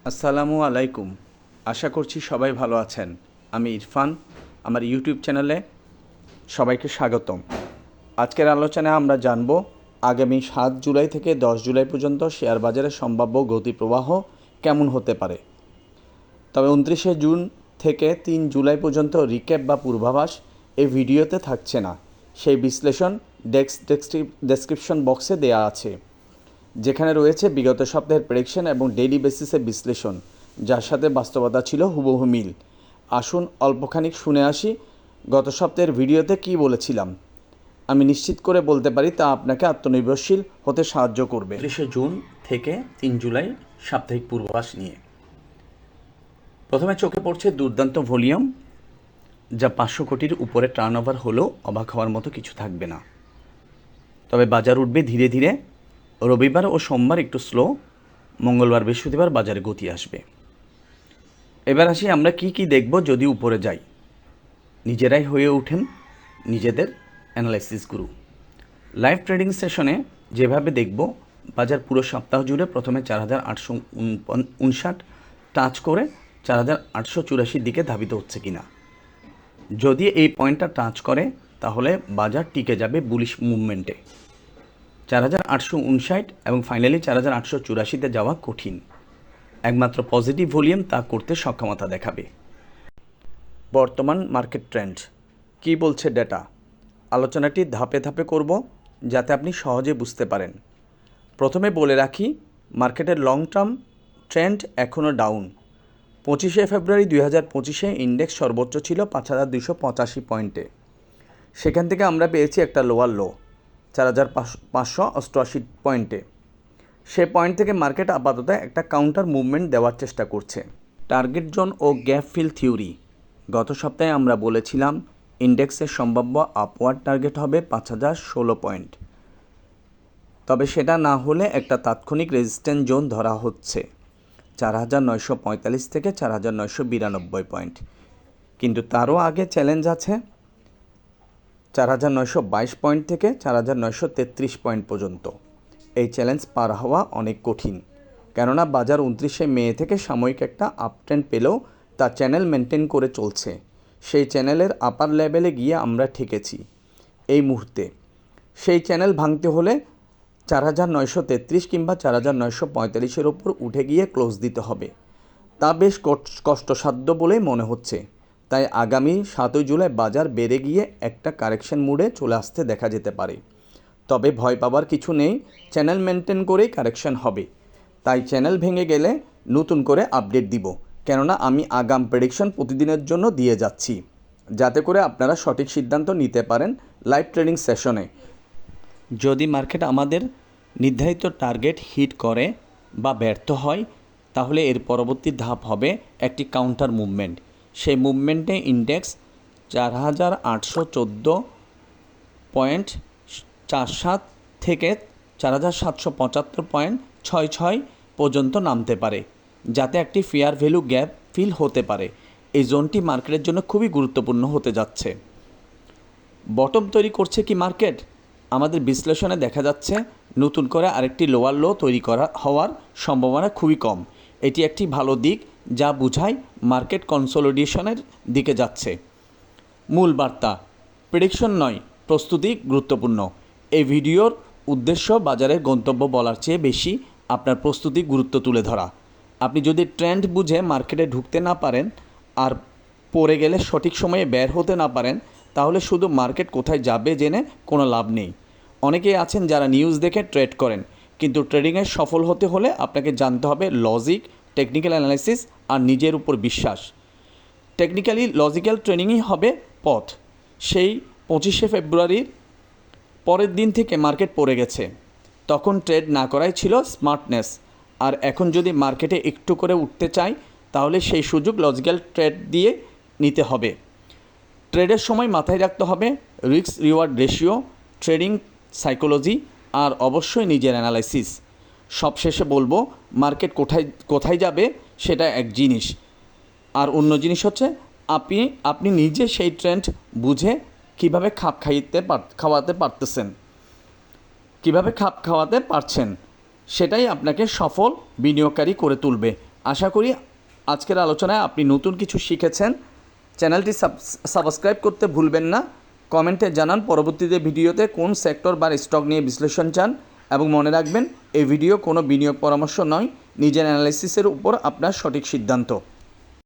আসসালামু আলাইকুম। আশা করছি সবাই ভালো আছেন। আমি ইরফান, আমার ইউটিউব চ্যানেলে সবাইকে স্বাগতম। আজকের আলোচনায় আমরা জানব আগামী 7 জুলাই থেকে 10 জুলাই পর্যন্ত শেয়ার বাজারের সম্ভাব্য গতিপ্রবাহ কেমন হতে পারে। তবে 29শে জুন থেকে 3 জুলাই পর্যন্ত রিক্যাপ বা পূর্বাভাস এই ভিডিওতে থাকছে না। সেই বিশ্লেষণ ডেসক্রিপশন বক্সে দেয়া আছে, যেখানে রয়েছে বিগত সপ্তাহের প্রেডিকশন এবং ডেইলি বেসিসে বিশ্লেষণ, যার সাথে বাস্তবতা ছিল হুবহু মিল। আসুন অল্পখানিক শুনে আসি গত সপ্তাহের ভিডিওতে কি বলেছিলাম। আমি নিশ্চিত করে বলতে পারি তা আপনাকে আত্মনির্ভরশীল হতে সাহায্য করবে। 30 জুন থেকে 3 জুলাই সাপ্তাহিক পূর্বাভাস নিয়ে প্রথমে চোখে পড়ছে দুর্দান্ত ভলিউম, যা 500 কোটির উপরে টার্নওভার হলেও অবাক হওয়ার মতো কিছু থাকবে না। তবে বাজার উঠবে ধীরে ধীরে। রবিবার ও সোমবার একটু স্লো, মঙ্গলবার বৃহস্পতিবার বাজারে গতি আসবে। এবার আসি আমরা কি দেখব যদি উপরে যাই। নিজেরাই হয়ে উঠেন নিজেদের অ্যানালাইসিস গুরু। লাইভ ট্রেডিং সেশনে যেভাবে দেখব, বাজার পুরো সপ্তাহ জুড়ে প্রথমে 4859 টাচ করে 4884 দিকে ধাবিত হচ্ছে কিনা। যদি এই পয়েন্টটা টাচ করে তাহলে বাজার টিকে যাবে বুলিশ মুভমেন্টে। 4859 এবং ফাইনালি 4884তে যাওয়া কঠিন। একমাত্র পজিটিভ ভলিউম তা করতে সক্ষমতা দেখাবে। বর্তমান মার্কেট ট্রেন্ড কী বলছে ডেটা, আলোচনাটি ধাপে ধাপে করব যাতে আপনি সহজে বুঝতে পারেন। প্রথমে বলে রাখি, মার্কেটের লং টার্ম ট্রেন্ড এখনও ডাউন। 25শে ফেব্রুয়ারি 2025 ইন্ডেক্স সর্বোচ্চ ছিল 5285 পয়েন্টে। সেখান থেকে আমরা পেয়েছি একটা লোয়ার লো 4588 পয়েন্টে। সে পয়েন্ট থেকে মার্কেট আপাতত একটা কাউন্টার মুভমেন্ট দেওয়ার চেষ্টা করছে। টার্গেট জোন ও গ্যাপ ফিল থিওরি, গত সপ্তাহে আমরা বলেছিলাম ইন্ডেক্সের সম্ভাব্য আপওয়ার্ড টার্গেট হবে 5016 পয়েন্ট। তবে সেটা না হলে একটা তাৎক্ষণিক রেজিস্ট্যান্স জোন ধরা হচ্ছে 4945 থেকে 4992 পয়েন্ট। কিন্তু তারও আগে চ্যালেঞ্জ আছে 4922 পয়েন্ট থেকে 4933 পয়েন্ট পর্যন্ত। এই চ্যালেঞ্জ পার হওয়া অনেক কঠিন, কেননা বাজার 29শে মে থেকে সাময়িক একটা আপট্রেন্ড পেলেও তা চ্যানেল মেনটেন করে চলছে। সেই চ্যানেলের আপার লেভেলে গিয়ে আমরা ঠেকেছি এই মুহূর্তে। সেই চ্যানেল ভাঙতে হলে 4933 কিংবা 4945-এর ওপর উঠে গিয়ে ক্লোজ দিতে হবে। তা বেশ কষ্টসাধ্য বলেই মনে হচ্ছে। তাই আগামী 7 জুলাই বাজার বেড়ে গিয়ে একটা কারেকশন মুডে চলে আসতে দেখা যেতে পারে। তবে ভয় পাওয়ার কিছু নেই, চ্যানেল মেনটেন করেই কারেকশন হবে। তাই চ্যানেল ভেঙে গেলে নতুন করে আপডেট দিব, কেননা আমি আগাম প্রেডিকশন প্রতিদিনের জন্য দিয়ে যাচ্ছি, যাতে করে আপনারা সঠিক সিদ্ধান্ত নিতে পারেন লাইভ ট্রেডিং সেশনে। যদি মার্কেট আমাদের নির্ধারিত টার্গেট হিট করে বা ব্যর্থ হয়, তাহলে এর পরবর্তী ধাপ হবে একটি কাউন্টার মুভমেন্ট। সেই মুভমেন্টে ইন্ডেক্স 4814.47 থেকে 4775.66 পর্যন্ত নামতে পারে, যাতে একটি ফেয়ার ভ্যালু গ্যাপ ফিল হতে পারে। এই জোনটি মার্কেটের জন্য খুবই গুরুত্বপূর্ণ হতে যাচ্ছে। বটম তৈরি করছে কি মার্কেট? আমাদের বিশ্লেষণে দেখা যাচ্ছে নতুন করে আরেকটি লোয়ার লো তৈরি হওয়ার সম্ভাবনা খুবই কম। এটি একটি ভালো দিক, যা বোঝায় মার্কেট কনসোলিডেশনের দিকে যাচ্ছে। মূল বার্তা, প্রেডিকশন নয়, প্রস্তুতি গুরুত্বপূর্ণ। এই ভিডিওর উদ্দেশ্য বাজারের গন্তব্য বলার চেয়ে বেশি আপনার প্রস্তুতি গুরুত্ব তুলে ধরা। আপনি যদি ট্রেন্ড বুঝে মার্কেটে ঢুকতে না পারেন আর পড়ে গেলে সঠিক সময়ে বের হতে না পারেন, তাহলে শুধু মার্কেট কোথায় যাবে জেনে কোনো লাভ নেই। অনেকেই আছেন যারা নিউজ দেখে ট্রেড করেন, কিন্তু ট্রেডিংয়ে সফল হতে হলে আপনাকে জানতে হবে লজিক, টেকনিক্যাল অ্যানালাইসিস আর নিজের উপর বিশ্বাস। টেকনিক্যালি লজিক্যাল ট্রেডিংই হবে পথ। সেই 25শে ফেব্রুয়ারির পরের দিন থেকে মার্কেট পড়ে গেছে, তখন ট্রেড না করাই ছিল স্মার্টনেস। আর এখন যদি মার্কেটে একটু করে উঠতে চাই, তাহলে সেই সুযোগ লজিক্যাল ট্রেড দিয়ে নিতে হবে। ট্রেডের সময় মাথায় রাখতে হবে risk reward ratio, trading psychology আর অবশ্যই নিজের অ্যানালাইসিস। সবশেষে বলবো, মার্কেট কোথায় যাবে সেটা এক জিনিস, আর অন্য জিনিস হচ্ছে আপনি নিজে সেই ট্রেন্ড বুঝে কীভাবে খাওয়াতে পারছেন, সেটাই আপনাকে সফল বিনিয়োগকারী করে তুলবে। আশা করি আজকের আলোচনায় আপনি নতুন কিছু শিখেছেন। চ্যানেলটি সাবস্ক্রাইব করতে ভুলবেন না। কমেন্টে জানান পরবর্তীতে ভিডিওতে কোন সেক্টর বা স্টক নিয়ে বিশ্লেষণ চান, এবং মনে রাখবেন এই ভিডিও কোনো বিনিয়োগ পরামর্শ নয়, নিজের অ্যানালাইসিসের উপর আপনার সঠিক সিদ্ধান্ত।